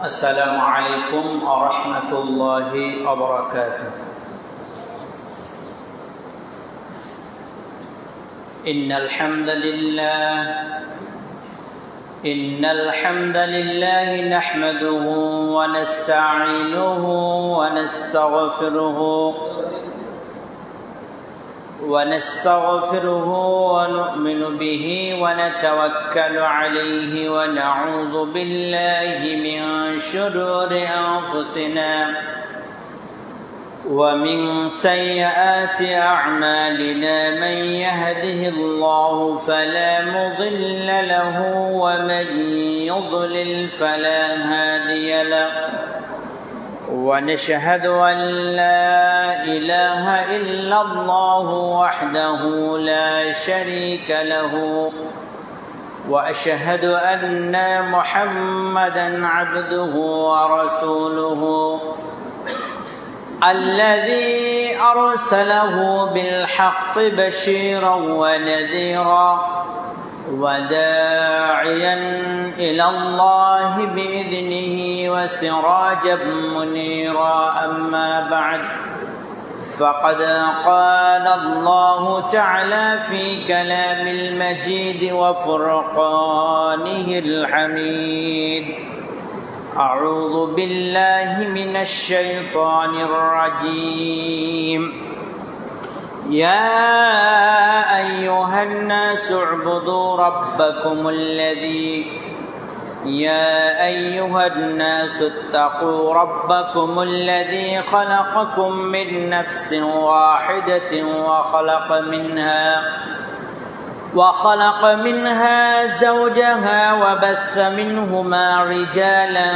السلام عليكم ورحمة الله وبركاته. إن الحمد لله نحمده ونستعينه ونستغفره ونؤمن به ونتوكل عليه ونعوذ بالله من شرور أنفسنا ومن سيئات أعمالنا. من يهده الله فلا مضل له ومن يضلل فلا هادي له. ونشهد أن لا إله إلا الله وحده لا شريك له، وأشهد أن محمدًا عبده ورسوله الذي أرسله بالحق بشيرا ونذيرا وداعيا إلى الله بإذنه وسراجا منيرا. أما بعد، فقد قال الله تعالى في كلام المجيد وفرقانه الحميد: أعوذ بالله من الشيطان الرجيم. يا أيها الناس اعبدوا ربكم اتقوا ربكم الذي خلقكم من نفس واحدة وخلق منها زوجها وبث منهما رجالا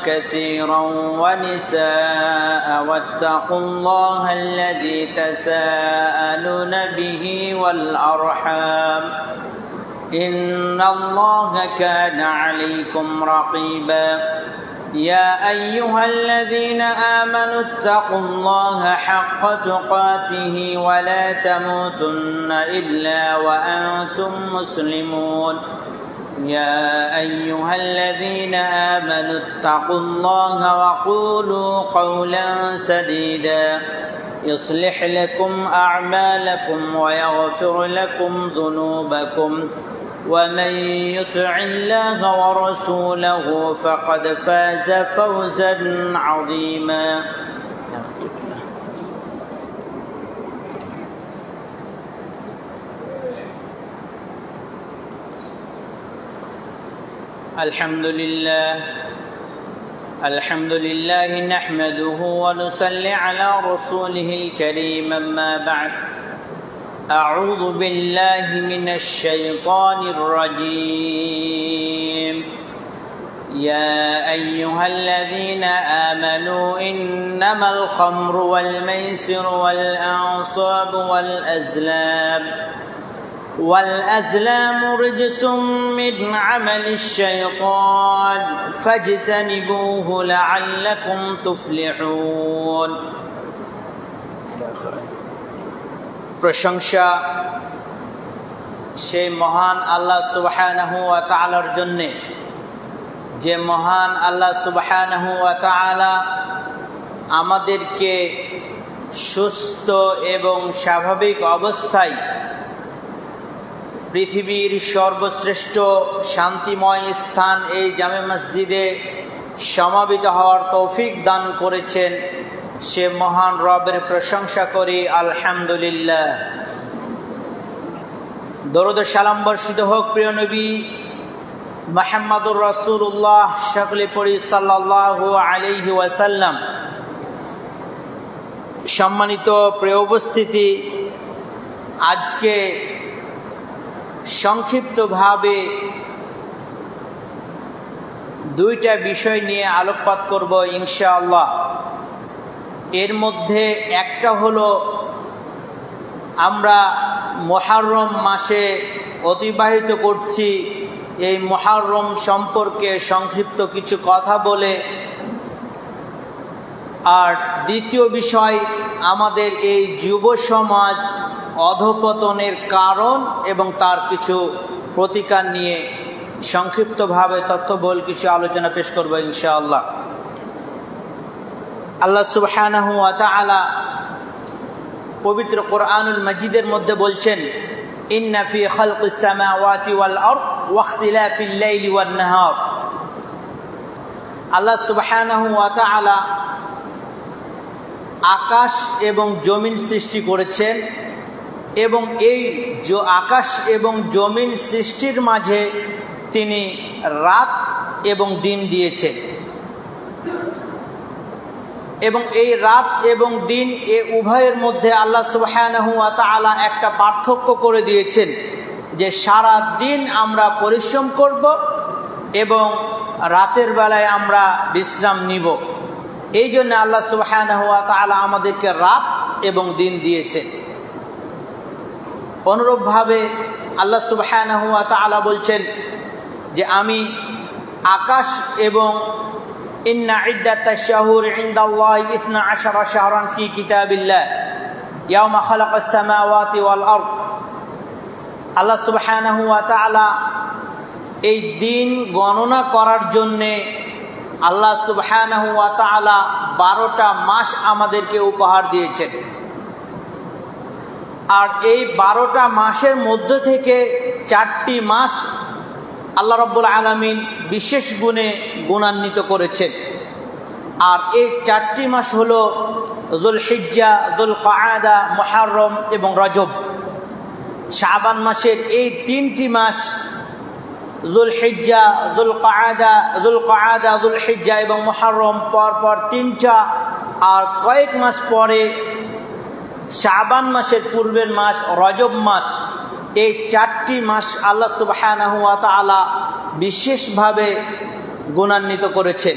كثيرا ونساء. واتقوا الله الذي تساءلون به والأرحام، إن الله كان عليكم رقيبا. يا أيها الذين آمنوا اتقوا الله حق تقاته ولا تموتن إلا وأنتم مسلمون. يا أيها الذين آمنوا اتقوا الله وقولوا قولا سديدا يصلح لكم أعمالكم ويغفر لكم ذنوبكم، ومن يطع الله ورسوله فقد فاز فوزا عظيما. الحمد لله نحمده ونصلي على رسوله الكريم. أما بعد، أعوذ بالله من الشيطان الرجيم. يا أيها الذين آمنوا إنما الخمر والميسر والأنصاب والأزلام رجس من عمل الشيطان فاجتنبوه لعلكم تفلحون. প্রশংসা সেই মহান আল্লাহ সুবহানাহু ওয়া তাআলার জন্যে, যে মহান আল্লাহ সুবহানাহু ওয়া তাআলা আমাদেরকে সুস্থ এবং স্বাভাবিক অবস্থায় পৃথিবীর সর্বশ্রেষ্ঠ শান্তিময় স্থান এই জামে মসজিদে সমাবেত হওয়ার তৌফিক দান করেছেন। সে মহান রবের প্রশংসা করি, আলহামদুলিল্লাহ। দরুদ ও সালাম বর্ষিত হোক প্রিয় নবী মুহাম্মদুর রাসূলুল্লাহ, সকলে পড়ি সাল্লাল্লাহু আলাইহি ওয়াসাল্লাম। সম্মানিত প্রিয় উপস্থিতি, আজকে সংক্ষিপ্তভাবে দুইটা বিষয় নিয়ে আলোকপাত করব ইনশাআল্লাহ। এর মধ্যে একটা হলো, আমরা মুহররম মাসে অতিবাহিত করছি এই মুহররম সম্পর্কে সংক্ষিপ্ত কিছু কথা বলে, আর দ্বিতীয় বিষয় আমাদের এই যুব সমাজ অধঃপতনের কারণ এবং তার কিছু প্রতিকার নিয়ে সংক্ষিপ্তভাবে তথ্যবহুল কিছু আলোচনা পেশ করব ইনশাআল্লাহ। আল্লাহ সুবহানাহু ওয়া তাআলা পবিত্র কোরআনুল মাজিদের মধ্যে বলছেন, ইন্না ফি খালকিস সামাওয়াতি ওয়াল আরদ ওয়া ইখতিলাফিল লাইলি ওয়ান নাহার। আল্লাহ সুবহানাহু ওয়া তাআলা আকাশ এবং জমিন সৃষ্টি করেছেন এবং এই আকাশ এবং জমিন সৃষ্টির মাঝে তিনি রাত এবং দিন দিয়েছেন, এবং এই রাত এবং দিন এ উভয়ের মধ্যে আল্লাহ সুবহানাহু ওয়া তাআলা একটা পার্থক্য করে দিয়েছেন যে সারা দিন আমরা পরিশ্রম করব এবং রাতের বেলায় আমরা বিশ্রাম নিব। এই জন্য আল্লাহ সুবহানাহু ওয়া তাআলা আমাদেরকে রাত এবং দিন দিয়েছেন। অনুরূপভাবে আল্লাহ সুবহানাহু ওয়া তাআলা বলছেন যে আমি আকাশ এবং ইন্না ইদ্দাতাশ শাহুরি ইনদাল্লাহি 12 শাহরান ফি কিতাবিল্লাহ ইয়াওমা খালাকাস সামাওয়াতি ওয়াল আরদ। আল্লাহ সুবহানাহু ওয়া তাআলা এই দিন গণনা করার জন্যে আল্লাহ সুবহানাহু ওয়া তাআলা 12টা মাস আমাদেরকে উপহার দিয়েছেন, আর এই 12টা মাসের মধ্যে থেকে 4টি মাস আল্লাহ রাব্বুল আলামিন বিশেষ গুণে গুণান্বিত করেছেন। আর এই 4টি মাস হলো যুলহিজ্জা, যুলকাআদা, মুহররম এবং রজব। শাবান মাসের এই 3টি মাস যুলহিজ্জা, যুলকাআদা, যুলহিজ্জা এবং মুহররম পরপর 3টা, আর কয়েক মাস পরে শাবান মাসের পূর্বের মাস রজব মাস। এই 4টি মাস আল্লাহ সুবহানাহু ওয়া তাআলা বিশেষভাবে গুণান্বিত করেছেন।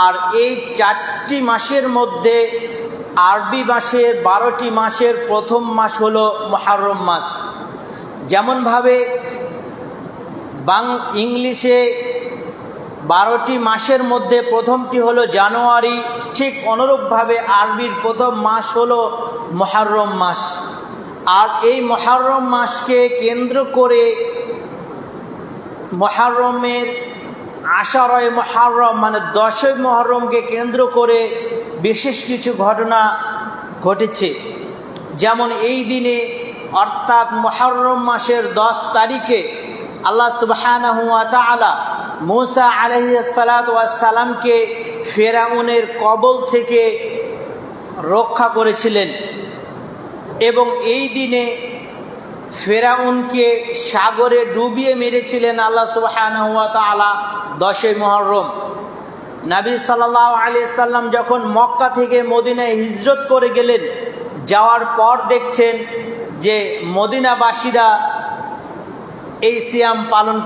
আর এই 4টি মাসের মধ্যে আরবি মাসের 12টি মাসের প্রথম মাস হলো মুহররম মাস। যেমনভাবে ইংলিশে 12টি মাসের মধ্যে প্রথমটি হলো জানুয়ারি, ঠিক অনুরূপভাবে আরবির প্রথম মাস হলো মুহররম মাস। আর এই মুহররম মাসকে কেন্দ্র করে মুহররমের আশারায়ে মুহররম মানে 10ই মুহররমকে কেন্দ্র করে বিশেষ কিছু ঘটনা ঘটেছে। যেমন এই দিনে অর্থাৎ মুহররম মাসের 10 তারিখে আল্লাহ সুবহানাহু ওয়া তাআলা মূসা আলাইহিস সালাতু ওয়াস সালামকে ফিরআউনের কবল থেকে রক্ষা করেছিলেন, এবং এই দিনে ফিরআউনকে সাগরে ডুবিয়ে মেরেছিলেন আল্লাহ সুবহানাহু ওয়া তাআলা 10ই মুহররম। নবী সাল্লাল্লাহু আলাইহি সাল্লাম যখন মক্কা থেকে মদিনায় হিজরত করে গেলেন, যাওয়ার পর দেখছেন যে মদিনাবাসীরা এই সিয়াম পালন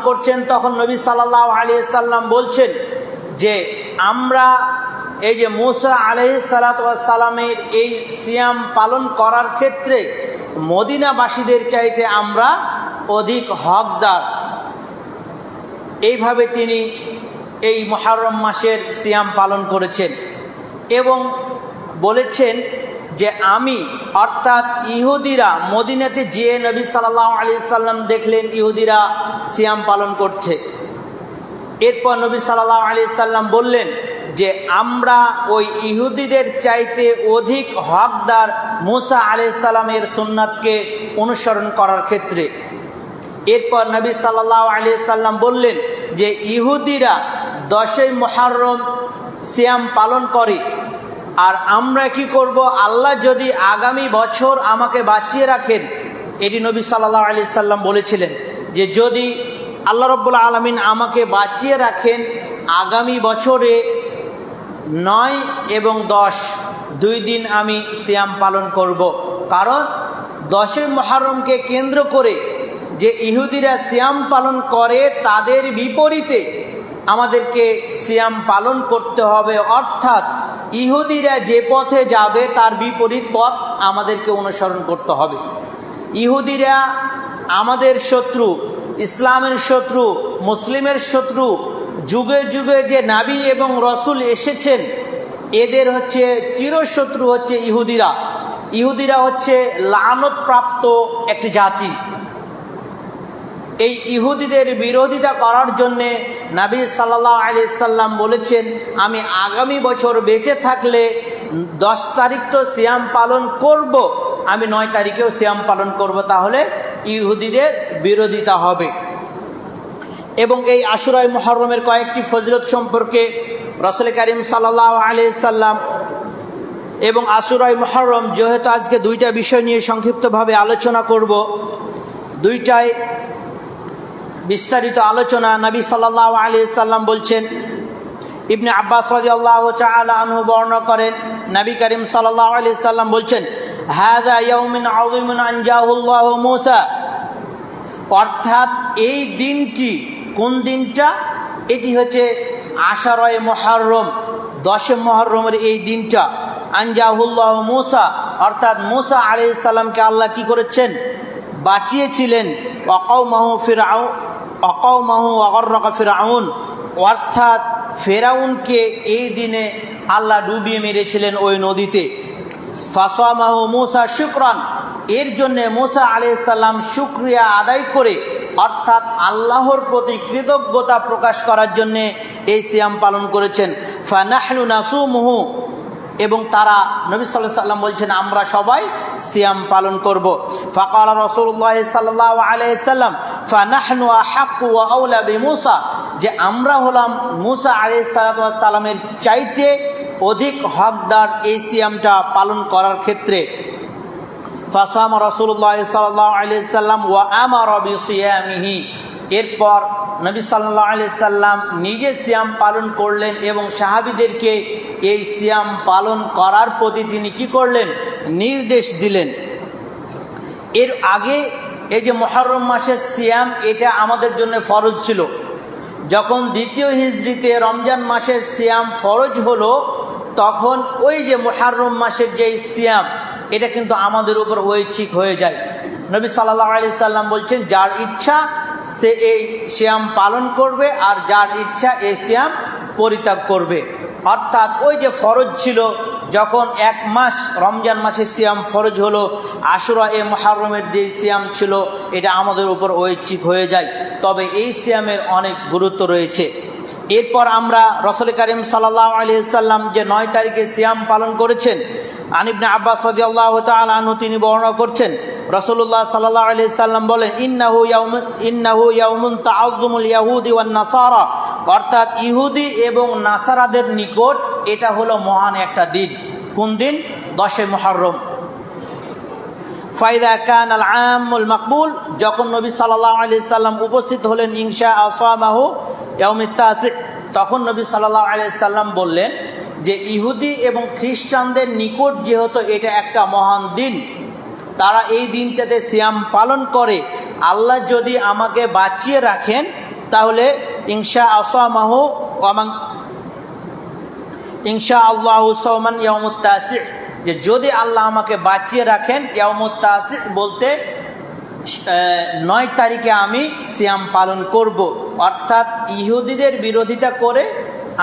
করছেন। তখন নবী সাল্লাল্লাহু আলাইহি সাল্লাম বলছেন যে আমরা এই যে মূসা আলাইহিস সালাতু ওয়াস সালামের এই সিয়াম পালন করার ক্ষেত্রে মদিনাবাসীদের চাইতে আমরা অধিক হকদার। এইভাবে তিনি এই মুহররম মাসের সিয়াম পালন করেছেন এবং বলেছেন যে আমি অর্থাৎ ইহুদিরা মদিনাতে যেয়ে নবী সাল্লাল্লাহু আলাইহি সাল্লাম দেখলেন ইহুদিরা সিয়াম পালন করছে। এরপর নবী সাল্লাল্লাহু আলাইহি সাল্লাম বললেন যে আমরা ওই ইহুদিদের চাইতে অধিক হকদার মূসা আলাইহিস সালামের সুন্নাতকে অনুসরণ করার ক্ষেত্রে। এরপর নবী সাল্লাল্লাহু আলাইহি সাল্লাম বললেন যে ইহুদিরা 10ই মুহররম সিয়াম পালন করে, আর আমরা কি করব? আল্লাহ যদি আগামী বছর আমাকে বাঁচিয়ে রাখেন, এটি নবী সাল্লাল্লাহু আলাইহি সাল্লাম বলেছিলেন যে যদি আল্লাহ রাব্বুল আলামিন আমাকে বাঁচিয়ে রাখেন আগামী বছরে 9 এবং 10 দুই দিন আমি সিয়াম পালন করব। কারণ 10ই মুহররমকে কেন্দ্র করে যে ইহুদিরা সিয়াম পালন করে তাদের বিপরীতে আমাদেরকে সিয়াম পালন করতে হবে, অর্থাৎ ইহুদিরা যে পথে যাবে তার বিপরীত পথ আমাদেরকে অনুসরণ করতে হবে। ইহুদিরা আমাদের শত্রু, ইসলামের শত্রু, মুসলিমের শত্রু, যুগে যুগে যে নবী এবং রসুল এসেছেন এদের হচ্ছে চিরশত্রু হচ্ছে ইহুদিরা। ইহুদিরা হচ্ছে লানত-প্রাপ্ত একটি জাতি। এই ইহুদিদের বিরোধিতা করার জন্যে নবী সাল্লাল্লাহু আলাইহি সাল্লাম বলেছেন, আমি আগামী বছর বেঁচে থাকলে 10 তারিখ তো সিয়াম পালন করব, আমি 9 তারিখেও সিয়াম পালন করব, তাহলে ইহুদিদের বিরোধিতা হবে। এবং এই আশুরায়ে মুহররমের কয়েকটি ফজিলত সম্পর্কে রাসূল করিম সাল্লাল্লাহু আলাইহি সাল্লাম এবং আশুরায়ে মুহররম, যেহেতু আজকে দুইটা বিষয় নিয়ে সংক্ষিপ্তভাবে আলোচনা করব, দুইটাই বিস্তারিত আলোচনা। নবী সাল্লাল্লাহু আলাইহি সাল্লাম বলছেন, ইবনে আব্বাস রাদিয়াল্লাহু তাআলা আনহু বর্ণনা করেন, নবী করিম সাল্লাল্লাহু আলাইহি সাল্লাম বলছেন, হাযা ইয়াউমুন আযীমুন আনজাহুল্লাহু মূসা, অর্থাৎ এই দিনটি, কোন দিনটা? এটি হচ্ছে আশারায়ে মুহররম, 10 মুহররমের এই দিনটা। আনজাহুল্লাহু মূসা, অর্থাৎ মূসা আলাইহিস সালামকে আল্লাহ কি করেছেন? বাঁচিয়েছিলেন। ওয়াকাউমাহু ওয়াগররাকা ফিরআউন, অর্থাৎ ফেরাউনকে এই দিনে আল্লাহ ডুবিয়ে মেরেছিলেন ওই নদীতে। ফাসামাহু মূসা শুকরান, এর জন্য মূসা আলাইহিস সালাম শুকরিয়া আদায় করে, অর্থাৎ আল্লাহর প্রতি কৃতজ্ঞতা প্রকাশ করার জন্য এই সিয়াম পালন করেছেন। ফানাহনু নাসুমুহু, এবং তারা, নবী সাল্লাল্লাহু আলাইহি সাল্লাম বলছেন, আমরা সবাই সিয়াম পালন করব। ফাকাল রাসূলুল্লাহ সাল্লাল্লাহু আলাইহি সাল্লাম ফানাহনু আহাক্কু ওয়া আওলা বিমূসা, যে আমরা হলাম মূসা আলাইহিস সালামের চাইতে অধিক হকদার এই সিয়ামটা পালন করার ক্ষেত্রে। ফাসামা রাসূলুল্লাহ সাল্লাল্লাহু আলাইহি সাল্লাম ওয়া আমারা বিসিয়ামিহি, এরপর নবী সাল্লাল্লাহু আলাইহি সাল্লাম নিজে সিয়াম পালন করলেন এবং সাহাবীদেরকে এই সিয়াম পালন করার প্রতি তিনি কি করলেন? নির্দেশ দিলেন। এর আগে এই যে মুহররম মাসের সিয়াম, এটা আমাদের জন্য ফরজ ছিল। যখন দ্বিতীয় হিজরিতে রমজান মাসের সিয়াম ফরজ হলো, তখন ওই যে মুহররম মাসের যে সিয়াম, এটা কিন্তু আমাদের উপর ঐচ্ছিক হয়ে যায়। নবী সাল্লাল্লাহু আলাইহি সাল্লাম বলছেন, যার ইচ্ছা সে এই সিয়াম পালন করবে, আর যার ইচ্ছা এই সিয়াম পরিত্যাগ করবে। অর্থাৎ ওই যে ফরজ ছিল, যখন 1 মাস রমজান মাসের সিয়াম ফরজ হলো, আশুরা এ মুহররমের যে সিয়াম ছিল এটা আমাদের উপর ঐচ্ছিক হয়ে যায়। তবে এই সিয়ামের অনেক গুরুত্ব রয়েছে। এরপর আমরা রাসূল করিম সাল্লাল্লাহু আলাইহি সাল্লাম যে 9 তারিখে সিয়াম পালন করেছেন, আন ইবনে আব্বাস রাদিয়াল্লাহু তাআলা আনহু তিনি বর্ণনা করছেন, রাসূলুল্লাহ সাল্লাল্লাহু আলাইহি সাল্লাম বলেন, ইন্নাহু ইয়াউমুন তাআযযুমুল ইয়াহুদি ওয়ান নাসারা, অর্থাৎ ইহুদি এবং নাসারাদের নিকট এটা হলো মহান একটা দিন। কোন দিন? 10 মুহররম। ফাইদা কানাল আমুল মাকবুল, যখন নবী সাল্লাল্লাহু আলাইহি সাল্লাম উপস্থিত হলেন ইনশা আসামাহু ইয়াউমিত তাসি, তখন নবী সাল্লাল্লাহু আলাইহি সাল্লাম বললেন যে ইহুদি এবং খ্রিস্টানদের নিকট যেহেতু এটা একটা মহান দিন, তারা এই দিনটাতে সিয়াম পালন করে, আল্লাহ যদি আমাকে বাঁচিয়ে রাখেন তাহলে ইনশা আসামাহু ওয়ামান ইনশা আল্লাহু সাওমান ইয়াউমুত তাসি, যে যদি আল্লাহ আমাকে বাঁচিয়ে রাখেন, ইয়াউমুত তাসি বলতে 9 তারিখে আমি সিয়াম পালন করব। অর্থাৎ ইহুদিদের বিরোধিতা করে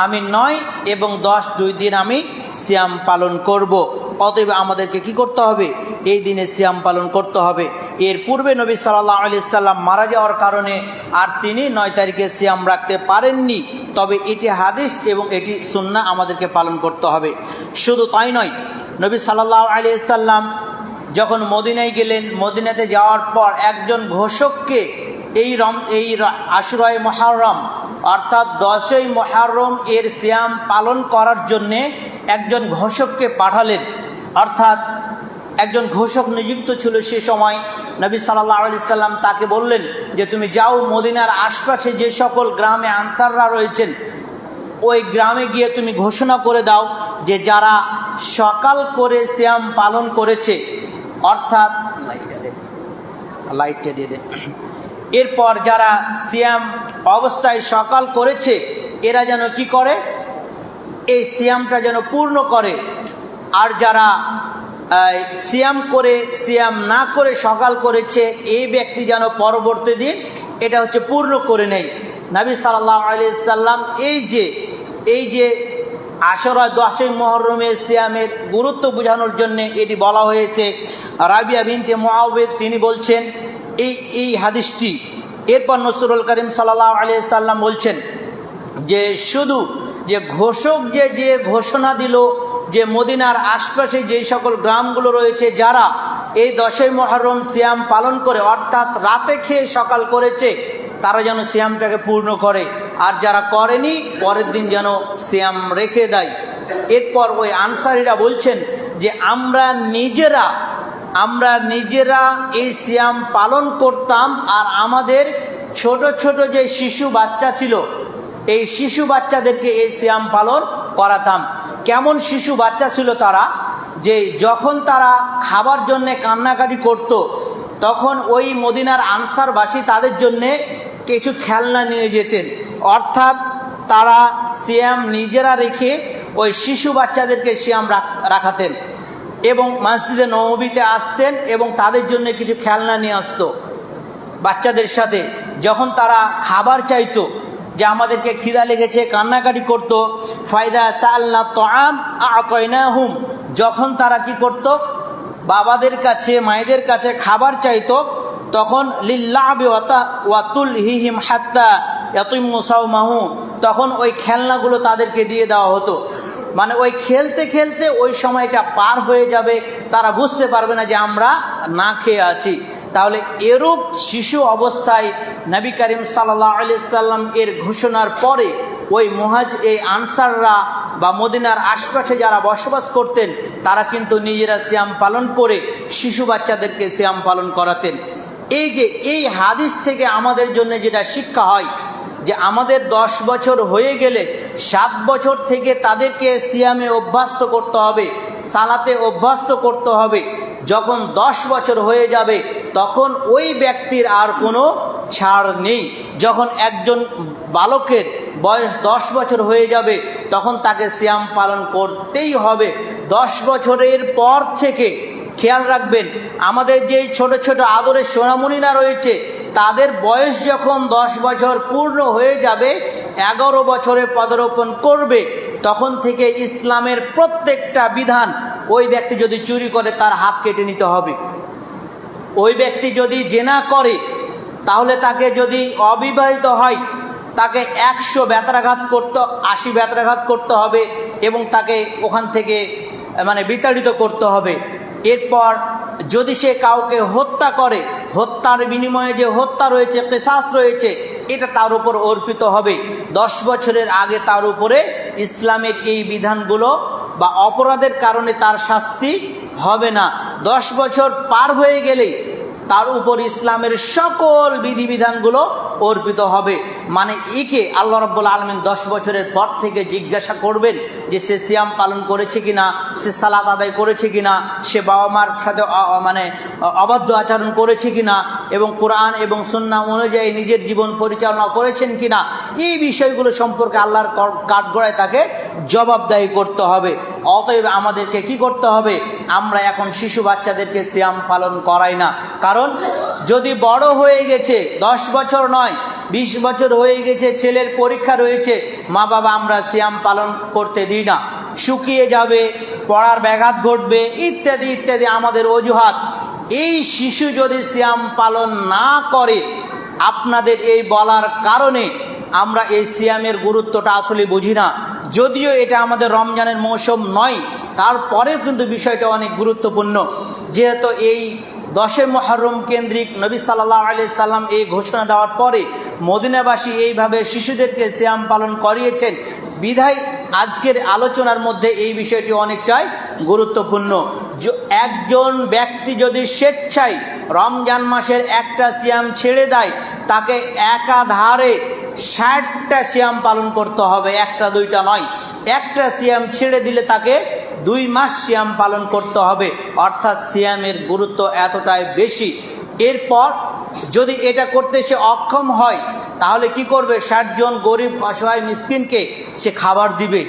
আমি 9 এবং 10 2 দিন আমি সিয়াম পালন করব। অতএব আমাদেরকে কি করতে হবে? এই দিনে সিয়াম পালন করতে হবে। এর পূর্বে নবী সাল্লাল্লাহু আলাইহি সাল্লাম মারা যাওয়ার কারণে আর তিনি 9 তারিখে সিয়াম রাখতে পারেননি। তবে এটি হাদিস এবং এটি সুন্নাহ, আমাদেরকে পালন করতে হবে। শুধু তাই নয়, নবী সাল্লাল্লাহু আলাইহি সাল্লাম যখন মদিনায় গেলেন, মদিনাতে যাওয়ার পর একজন ঘোষককে এই আশুরায়ে মুহররম অর্থাৎ 10ই মুহররম এর সিয়াম পালন করার জন্যে একজন ঘোষককে পাঠালেন। অর্থাৎ একজন ঘোষক নিযুক্ত ছিল সে সময়। নবী সাল্লাল্লাহু আলাইহি সাল্লাম তাকে বললেন যে তুমি যাও, মদিনার আশপাশে যে সকল গ্রামে আনসাররা রয়েছেন ওই গ্রামে গিয়ে তুমি ঘোষণা করে দাও যে যারা সকাল করে সিয়াম পালন করেছে, অর্থাৎ লাইটটা দিয়ে দেন, এরপর যারা সিয়াম অবস্থায় সকাল করেছে এরা যেন কি করে? এই সিয়ামটা যেন পূর্ণ করে। আর যারা সিয়াম না করে সকাল করেছে, এই ব্যক্তি যেন পরবর্তী দিন এটা হচ্ছে পূর্ণ করে নেয়। নবী সাল্লাল্লাহু আলাইহি সাল্লাম এই যে আশুরা 10ই মুহররমের সিয়ামের গুরুত্ব বোঝানোর জন্য এটি বলা হয়েছে। রাবিয়া বিনতে মুআওয়াজ তিনি বলছেন এই হাদিসটি। এরপর রাসূলুল কারীম সাল্লাল্লাহু আলাইহি সাল্লাম বলছেন যে শুধু যে ঘোষক যে ঘোষণা দিল যে মদিনার আশপাশে যেই সকল গ্রামগুলো রয়েছে যারা এই 10ই মুহররম সিয়াম পালন করে, অর্থাৎ রাতে খেয়ে সকাল করেছে, তারা যেন সিয়ামটাকে পূর্ণ করে, আর যারা করেনি পরের দিন যেন সিয়াম রেখে দেয়। এরপর ওই আনসারীরা বলছেন যে আমরা নিজেরা এই সিয়াম পালন করতাম, আর আমাদের ছোট ছোট যে শিশু বাচ্চা ছিল এই শিশু বাচ্চাদেরকে এই সিয়াম পালন করাতাম। কেমন শিশু বাচ্চা ছিল তারা? যে যখন তারা খাবার জন্যে কান্নাকাটি করত, তখন ওই মদিনার আনসারবাসী তাদের জন্যে কিছু খেলনা নিয়ে যেতেন, অর্থাৎ তারা সিয়াম নিজেরা রেখে ওই শিশু বাচ্চাদেরকে সিয়াম রাখাতেন এবং মসজিদে নববীতে আসতেন এবং তাদের জন্য কিছু খেলনা নিয়ে আসতো বাচ্চাদের সাথে। যখন তারা খাবার চাইতো, যে আমাদেরকে খিদা লেগেছে, কান্নাকাটি করতো, ফায়দা সাআলনা তুআম আ'তাইনাহুম, যখন তারা কি করত, বাবাদের কাছে মায়েদের কাছে খাবার চাইতো, তখন লিল্লাহি ওয়া তুলহিহিম হাত্তা ইয়াতিমু সাওমাহু, তখন ওই খেলনাগুলো তাদেরকে দিয়ে দেওয়া হতো। মানে ওই খেলতে খেলতে ওই সময়টা পার হয়ে যাবে, তারা বুঝতে পারবে না যে আমরা না খেয়ে আছি। তাহলে এরূপ শিশু অবস্থায় নবী করিম সাল্লাল্লাহু আলাইহি সাল্লাম এর ঘোষণার পরে ওই এই আনসাররা বা মদিনার আশপাশে যারা বসবাস করতেন তারা কিন্তু নিজেরা সিয়াম পালন করে শিশু বাচ্চাদেরকে সিয়াম পালন করাতেন। এই হাদিস থেকে আমাদের জন্য যেটা শিক্ষা হয় যে আমাদের 10 বছর হয়ে গেলে 7 বছর থেকে তাদেরকে সিয়ামে অভ্যস্ত করতে হবে, সালাতে অভ্যস্ত করতে হবে। যখন 10 বছর হয়ে যাবে তখন ওই ব্যক্তির আর কোনো ছাড় নেই। যখন একজন বালকের বয়স 10 বছর হয়ে যাবে তখন তাকে সিয়াম পালন করতেই হবে। 10 বছরের পর থেকে খেয়াল রাখবেন, আমাদের যেই ছোট ছোট আদরের সোনামণিরা রয়েছে তাদের বয়স যখন 10 বছর পূর্ণ হয়ে যাবে, 11 বছরে পদার্পণ করবে, তখন থেকে ইসলামের প্রত্যেকটা বিধান, ওই ব্যক্তি যদি চুরি করে তার হাত কেটে নিতে হবে, ওই ব্যক্তি যদি জেনা করে তাহলে তাকে, যদি অবিবাহিত হয় তাকে 100 বেত্রাঘাত করতে 80 বেত্রাঘাত করতে হবে এবং তাকে ওখান থেকে বিতাড়িত করতে হবে। এরপর যদি সে কাউকে হত্যা করে, হত্যার বিনিময়ে যে হত্যা রয়েছে, কিসাস রয়েছে, এটা তার উপর অর্পিত হবে। 10 বছরের আগে তার উপরে ইসলামের এই বিধানগুলো বা অপরাধের কারণে তার শাস্তি হবে না। 10 বছর পার হয়ে গেলে তার উপর ইসলামের সকল বিধিবিধানগুলো অর্পিত হবে। মানে একে আল্লাহ রাব্বুল আলামিন 10 বছরের পর থেকে জিজ্ঞাসা করবেন যে সে সিয়াম পালন করেছে কিনা, সে সালাত আদায় করেছে কিনা, সে বাবা মার সাথে অবাধ্য আচরণ করেছে কিনা এবং কোরআন এবং সুন্নাহ অনুযায়ী নিজের জীবন পরিচালনা করেছেন কিনা, এই বিষয়গুলো সম্পর্কে আল্লাহর কাঠগড়ায় তাকে জবাবদাহি করতে হবে। অতএব আমাদেরকে কি করতে হবে? আমরা এখন শিশু বাচ্চাদেরকে সিয়াম পালন করাই না, কারণ যদি বড় হয়ে গেছে, 10 বছর নয় 20 বছর হয়ে গেছে, ছেলের পরীক্ষা রয়েছে, মা বাবা আমরা সিয়াম পালন করতে দিই না, শুকিয়ে যাবে, পড়ার ব্যাঘাত ঘটবে, ইত্যাদি ইত্যাদি আমাদের অজুহাত। এই শিশু যদি সিয়াম পালন না করে, আপনাদের এই বলার কারণে আমরা এই সিয়ামের গুরুত্বটা আসলে বুঝি না। যদিও এটা আমাদের রমজানের মৌসুম নয়, তারপরেও কিন্তু বিষয়টা অনেক গুরুত্বপূর্ণ। যেহেতু এই 10 মুহররম কেন্দ্রিক নবী সাল্লাল্লাহু আলাইহি সাল্লাম এই ঘোষণা দেওয়ার পরে মদিনাবাসী এইভাবে শিশুদেরকে সিয়াম পালন করিয়েছেন, বিধায় আজকের আলোচনার মধ্যে এই বিষয়টি অনেকটাই গুরুত্বপূর্ণ। একজন ব্যক্তি যদি স্বেচ্ছায় রমজান মাসের একটা সিয়াম ছেড়ে দেয়, তাকে একাধারে 60টা সিয়াম পালন করতে হবে, একটা দুইটা নয়। একটা সিয়াম ছেড়ে দিলে তাকে 2 মাস সিয়াম পালন করতে হবে, অর্থাৎ সিয়ামের গুরুত্ব এতটাই বেশি। এরপর যদি এটা করতে সে অক্ষম হয় তাহলে কি করবে? 60 জন গরিব অসহায় মিসকিনকে সে খাবার দিবে।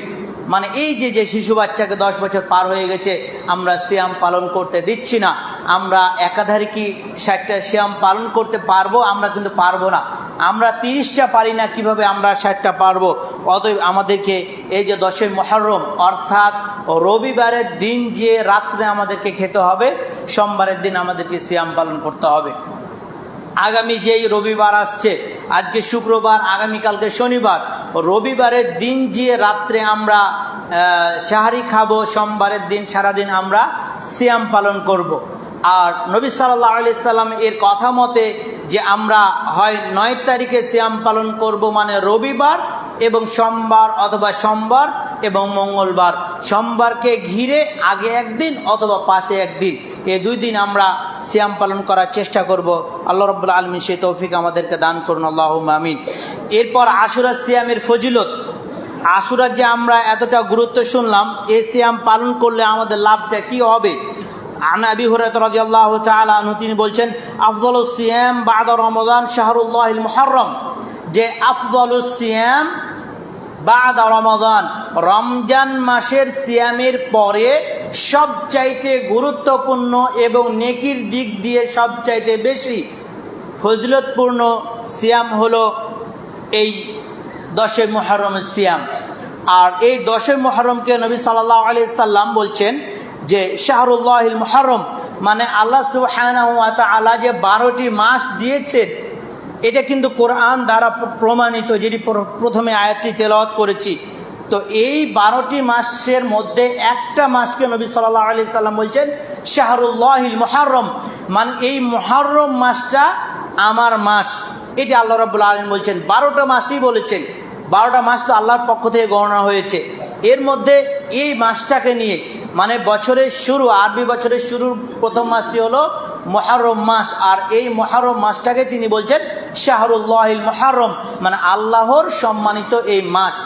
মানে এই যে শিশু বাচ্চাকে 10 বছর পার হয়ে গেছে আমরা সিয়াম পালন করতে দিচ্ছি না, আমরা একাধারে কি 60টা সিয়াম পালন করতে পারবো? আমরা কিন্তু পারবো না। আমরা 30টা পারি না, কিভাবে আমরা 60টা পারবো? অতএব আমাদেরকে এই যে 10ই মুহররম অর্থাৎ রবিবারের দিন যে রাত্রে আমাদেরকে খেতে হবে, সোমবারের দিন আমাদেরকে সিয়াম পালন করতে হবে। আগামী যেই রবিবার আসছে, আজকে শুক্রবার, আগামীকালকে শনিবার, রবিবারের দিন যে রাত্রে আমরা সাহারি খাবো, সোমবারের দিন সারাদিন আমরা সিয়াম পালন করব। আর নবী সাল্লাল্লাহু আলাইহি সাল্লাম এর কথা মতে যে আমরা হয় 9 তারিখে সিয়াম পালন করব, মানে রবিবার এবং সোমবার, অথবা সোমবার এবং মঙ্গলবার। সোমবারকে ঘিরে আগে একদিন অথবা পাশে একদিন, এই 2 দিন আমরা সিয়াম পালন করার চেষ্টা করব। আল্লাহ রাব্বুল আলামিন সেই তৌফিক আমাদেরকে দান করুন, আল্লাহুম্মা আমিন। এরপর আশুরা সিয়ামের ফজিলত। আশুরার যে আমরা এতটা গুরুত্ব শুনলাম, এই সিয়াম পালন করলে আমাদের লাভটা কি হবে? আন আবি হুরায়রা রাদিয়াল্লাহু তাআলা আনহু তিনি বলছেন, আফদালুস সিয়াম বা'দা রমাদান শাহরুল্লাহিল মুহররম, যে আফদালুস সিয়াম বা'দা রমাদান, রমজান মাসের সিয়ামের পরে সবচাইতে গুরুত্বপূর্ণ এবং নেকির দিক দিয়ে সবচাইতে বেশি ফজিলতপূর্ণ সিয়াম হলো এই 10 মুহররমের সিয়াম। আর এই 10 মুহররমকে নবী সাল্লাল্লাহু আলাইহি সাল্লাম বলছেন যে শাহরুল্লাহিল মুহররম, মানে আল্লাহ সুবহানাহু ওয়া তাআলা যে 12টি মাস দিয়েছেন, এটা কিন্তু কোরআন দ্বারা প্রমাণিত, যেটি প্রথমে আয়াতটি তেলাওয়াত করেছি। তো এই 12টি মাসের মধ্যে একটা মাসকে নবী সাল্লাল্লাহু আলাইহি সাল্লাম বলছেন শাহরুল্লাহিল মুহররম, মানে এই মুহররম মাসটা আমার মাস। এটা আল্লাহ রাব্বুল আলামিন বলছেন, 12টা মাসই বলেছেন, 12টা মাস তো আল্লাহর পক্ষ থেকে গণনা হয়েছে। এর মধ্যে এই মাসটাকে নিয়ে, মানে বছরের শুরু, আরবি বছরের শুরুর প্রথম মাসটি হলো মুহররম মাস, আর এই মুহররম মাসটাকে তিনি বলছেন শাহরুল্লাহিল মুহররম, মানে আল্লাহর সম্মানিত এই মাস।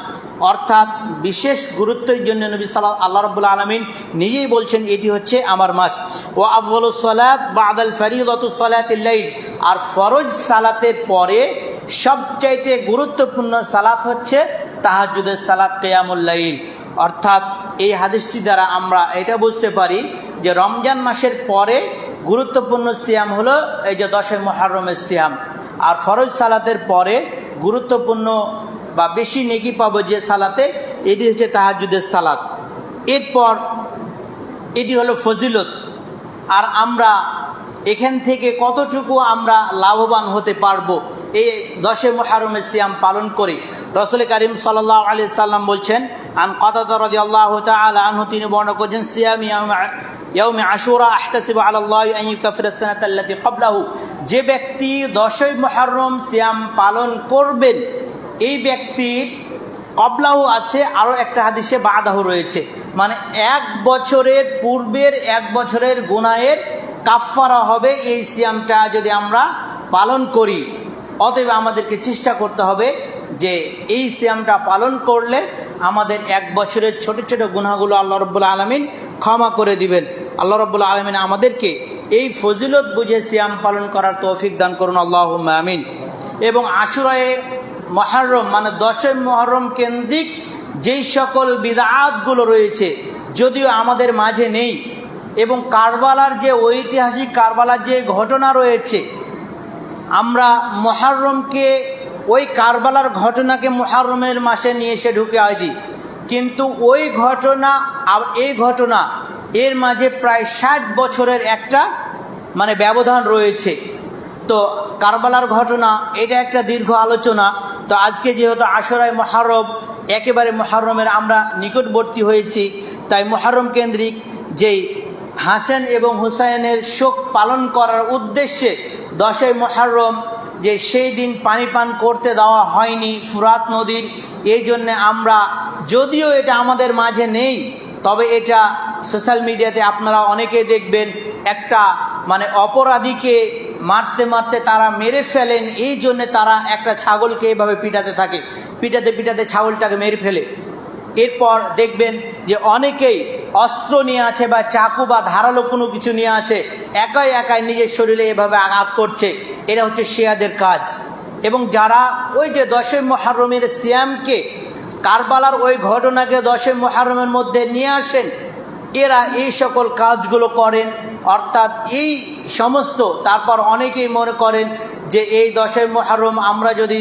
অর্থাৎ বিশেষ গুরুত্বের জন্য নবী আল্লাহ রাব্বুল আলামিন নিজেই বলছেন এটি হচ্ছে আমার মাস। ও আফযালুস সালাত বা'দাল ফরিদাতুস সালাতিল লাইল, আর ফরজ সালাতের পরে সবচাইতে গুরুত্বপূর্ণ সালাত হচ্ছে তাহাজ্জুদের সালাত, কিয়ামুল লাইল। অর্থাৎ এই হাদিসটি দ্বারা আমরা এটা বুঝতে পারি যে রমজান মাসের পরে গুরুত্বপূর্ণ সিয়াম হলো এই যে 10 মুহররমের সিয়াম, আর ফরজ সালাতের পরে গুরুত্বপূর্ণ বা বেশি নেকি পাবো যে সালাতে, এটি হচ্ছে তাহাজ্জুদের সালাত। এরপর এটি হলো ফজিলত। আর আমরা এখান থেকে কতটুকু আমরা লাভবান হতে পারবো এই 10 মুহররমের সিয়াম পালন করে? রাসূল কারীম সাল্লাল্লাহু আলাইহি সাল্লাম বলছেন, আন কাতাদা রাদিয়াল্লাহু তাআলা আনহু তিনি বর্ণনা করেছেন, সিয়াম ইয়াউমি আশুরা আহতাসিবু আলাল্লাহি আন ইউকাফিরা সানাতা আল্লাতী ক্বাবলাহু, যে ব্যক্তি 10 মুহররম সিয়াম পালন করবেন, এই ব্যক্তির ক্বাবলাহু আছে, আরও একটা হাদিসে বাদাহু রয়েছে, মানে 1 বছরের পূর্বের 1 বছরের গুনাহের কাফফারা হবে এই সিয়ামটা যদি আমরা পালন করি। অতএব আমাদেরকে চেষ্টা করতে হবে যে এই সিয়ামটা পালন করলে আমাদের 1 বছরের ছোট ছোট গুনাহগুলো আল্লাহ রাব্বুল আলামিন ক্ষমা করে দিবেন। আল্লাহ রাব্বুল আলামিন আমাদেরকে এই ফজিলত বুঝে সিয়াম পালন করার তৌফিক দান করুন, আল্লাহুম্মা আমিন। এবং আশুরায়ে মুহররম, মানে 10 মুহররম কেন্দ্রিক যেই সকল বিদআতগুলো রয়েছে, যদিও আমাদের মাঝে নেই, এবং কারবালার যে ঐতিহাসিক কারবালার যে ঘটনা রয়েছে, আমরা মুহররমকে, ওই কারবালার ঘটনাকে মুহররমের মাসে নিয়ে এসে ঢুকে দিই, কিন্তু ওই ঘটনা আর এই ঘটনা এর মাঝে প্রায় 60 বছরের একটা মানে ব্যবধান রয়েছে। তো কারবালার ঘটনা এটা একটা দীর্ঘ আলোচনা। তো আজকে যেহেতু আশুরায়ে মুহররম, একেবারে মুহররমের আমরা নিকটবর্তী হয়েছি, তাই মুহররম কেন্দ্রিক যেই হাসান এবং হুসাইনের শোক পালন করার উদ্দেশ্যে 10 মুহররম, যে সেই দিন পানি পান করতে দেওয়া হয়নি ফুরাত নদীর, এই জন্যে আমরা, যদিও এটা আমাদের মাঝে নেই, তবে এটা সোশ্যাল মিডিয়াতে আপনারা অনেকেই দেখবেন, একটা মানে অপরাধীকে মারতে মারতে তারা মেরে ফেলেন, এই জন্যে তারা একটা ছাগলকে এইভাবে পিটাতে থাকে, পিটাতে পিটাতে ছাগলটাকে মেরে ফেলে। এরপর দেখবেন যে অনেকেই অস্ত্র নিয়ে আছে বা চাকু বা ধারালো কোনো কিছু নিয়ে আছে, একাই একাই নিজের শরীরে এভাবে আঘাত করছে। এটা হচ্ছে শিয়াদের কাজ। এবং যারা ওই যে 10 মুহররমের সিয়ামকে কারবালার ওই ঘটনাকে 10 মুহররমের মধ্যে নিয়ে আসেন। এরা এই সকল কাজগুলো করেন, অর্থাৎ এই সমস্ত। তারপর অনেকেই মনে করেন যে এই 10 মুহররম আমরা যদি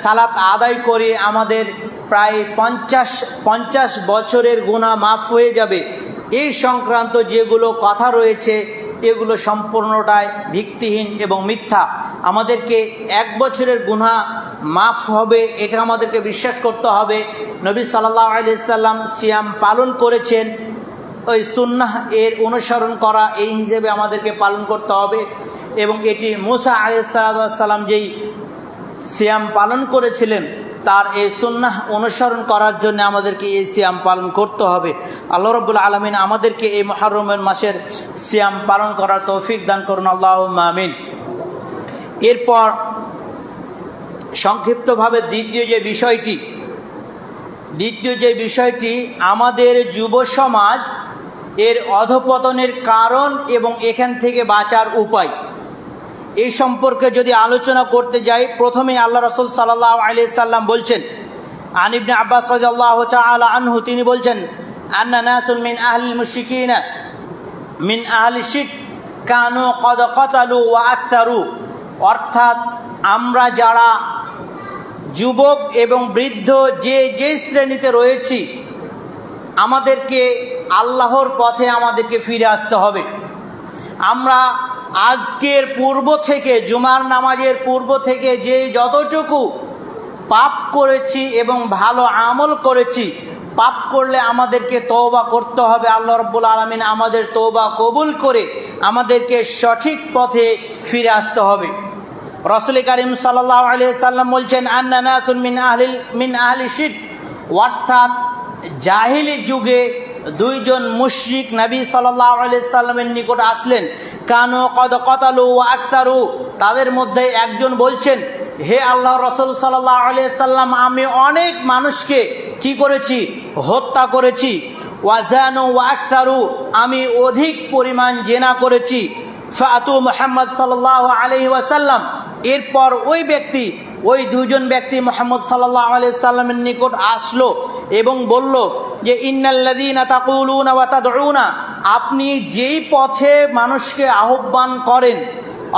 সালাত আদায় করি আমাদের প্রায় 50 বছরের গুনাহ মাফ হয়ে যাবে। এই সংক্রান্ত যেগুলো কথা রয়েছে এগুলো সম্পূর্ণটাই ভিত্তিহীন এবং মিথ্যা। আমাদেরকে 1 বছরের গুনাহ মাফ হবে এটা আমাদেরকে বিশ্বাস করতে হবে। নবী সাল্লাল্লাহু আলাইহি সাল্লাম সিয়াম পালন করেছেন, ওই সুন্নাহ এর অনুসরণ করা এই হিসেবে আমাদেরকে পালন করতে হবে। এবং এটি মুসা আলাইহিস সালাম যেই সিয়াম পালন করেছিলেন তার এই সুন্নাহ অনুসরণ করার জন্য আমাদেরকে এই সিয়াম পালন করতে হবে। আল্লাহ রাব্বুল আলামিন আমাদেরকে এই মুহররমের মাসের সিয়াম পালন করার তৌফিক দান করুন, আল্লাহুম্মা আমিন। এরপর সংক্ষিপ্তভাবে দ্বিতীয় যে বিষয়টি আমাদের যুব সমাজ এর অধঃপতনের কারণ এবং এখান থেকে বাঁচার উপায়, এই সম্পর্কে যদি আলোচনা করতে যাই, প্রথমে আল্লাহ রাসূল সাল্লাল্লাহু আলাইহি সাল্লাম বলছেন, আন ইবনে আব্বাস রাদিয়াল্লাহু তাআলা আনহু, তিনি বলছেন, আন্না নাসুন মিন আহলিল মুশরিকিনা মিন আহলি শিরক কানু ক্বাদ কাতালু ওয়া আকতারু। অর্থাৎ আমরা যারা যুবক এবং বৃদ্ধ যে শ্রেণীতে রয়েছি আমাদেরকে আল্লাহর পথে আমাদেরকে ফিরে আসতে হবে। আমরা আজকের পূর্ব থেকে, জুমার নামাজের পূর্ব থেকে যে যতটুকু পাপ করেছি এবং ভালো আমল করেছি, পাপ করলে আমাদেরকে তওবা করতে হবে। আল্লাহ রাব্বুল আলামিন আমাদের তওবা কবুল করে আমাদেরকে সঠিক পথে ফিরে আসতে হবে। রাসূল কারীম সাল্লাল্লাহু আলাইহি সাল্লাম বলছেন, আন্না নাসুন মিন আহলি শিরক। অর্থাৎ জাহিলি যুগে 2 জন মুশরিক নবী সাল্লাল্লাহু আলাইহি সাল্লামের নিকট আসলেন, কানু ক্বাদ কাতালু ওয়া আকতারু। তাদের মধ্যে একজন বলছেন, হে আল্লাহ রাসূল সাল্লাল্লাহু আলাইহি সাল্লাম, আমি অনেক মানুষকে কি করেছি? হত্যা করেছি। ওয়াজানু ওয়া আকতারু, আমি অধিক পরিমাণ জিনা করেছি। ফাতু মুহাম্মদ সাল্লাল্লাহু আলাইহি ওয়াসাল্লাম। এরপর ওই 2 জন ব্যক্তি মুহাম্মদ সাল্লাল্লাহু আলাইহি সাল্লামের নিকট আসলো এবং বলল যে, ইন্নাল্লাযীনা তাকুলুনা ওয়া তাদউনা, আপনি যেই পথে মানুষকে আহ্বান করেন,